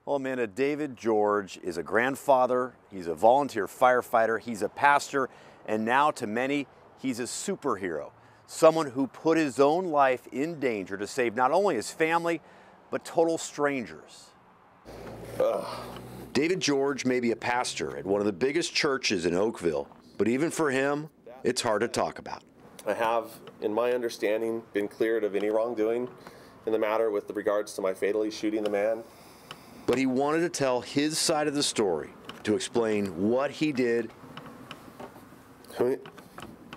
Well, Amanda, David George is a grandfather, he's a volunteer firefighter, he's a pastor, and now to many, he's a superhero. Someone who put his own life in danger to save not only his family, but total strangers. David George may be a pastor at one of the biggest churches in Oakville, but even for him, it's hard to talk about. I have, in my understanding, been cleared of any wrongdoing in the matter with regards to my fatally shooting the man. But he wanted to tell his side of the story, to explain what he did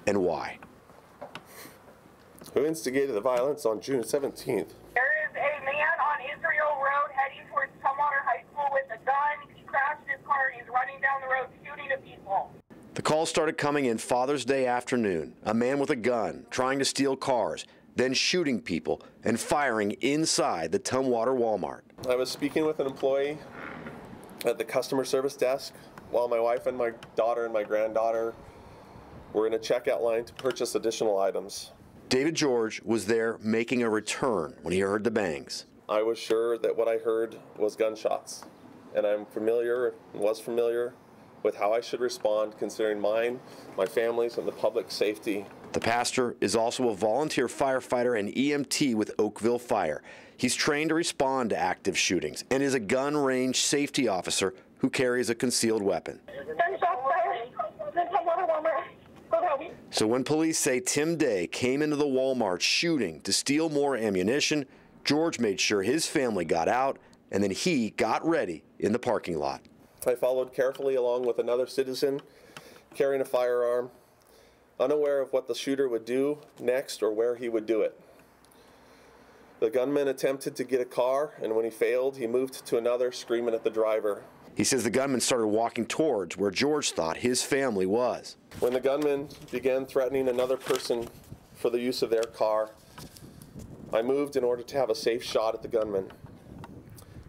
and why. Who instigated the violence on June 17th? There is a man on Israel Road heading towards Tumwater High School with a gun. He crashed his car and he's running down the road shooting at people. The calls started coming in Father's Day afternoon. A man with a gun trying to steal cars, then shooting people and firing inside the Tumwater Walmart. I was speaking with an employee at the customer service desk while my wife and my daughter and my granddaughter were in a checkout line to purchase additional items. David George was there making a return when he heard the bangs. I was sure that what I heard was gunshots, and was familiar with how I should respond considering mine, my family's, and the public's safety. The pastor is also a volunteer firefighter and EMT with Oakville Fire. He's trained to respond to active shootings and is a gun range safety officer who carries a concealed weapon. So when police say Tim Day came into the Walmart shooting to steal more ammunition, George made sure his family got out and then he got ready in the parking lot. I followed carefully along with another citizen carrying a firearm, unaware of what the shooter would do next or where he would do it. The gunman attempted to get a car, and when he failed, he moved to another, screaming at the driver. He says the gunman started walking towards where George thought his family was. When the gunman began threatening another person for the use of their car, I moved in order to have a safe shot at the gunman.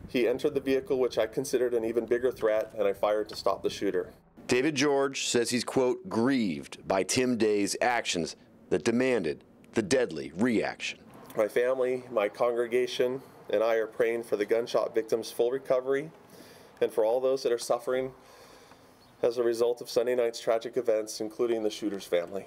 He entered the vehicle, which I considered an even bigger threat, and I fired to stop the shooter. David George says he's, quote, grieved by Tim Day's actions that demanded the deadly reaction. My family, my congregation, and I are praying for the gunshot victims' full recovery and for all those that are suffering as a result of Sunday night's tragic events, including the shooter's family.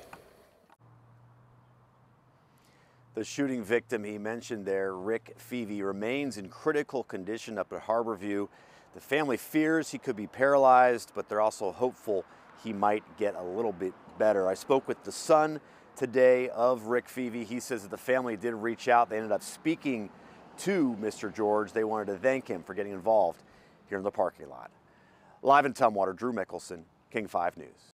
The shooting victim he mentioned there, Rick Feevey, remains in critical condition up at Harborview. The family fears he could be paralyzed, but they're also hopeful he might get a little bit better. I spoke with the son today of Rick Feevey. He says that the family did reach out. They ended up speaking to Mr. George. They wanted to thank him for getting involved here in the parking lot. Live in Tumwater, Drew Mikkelsen, King 5 News.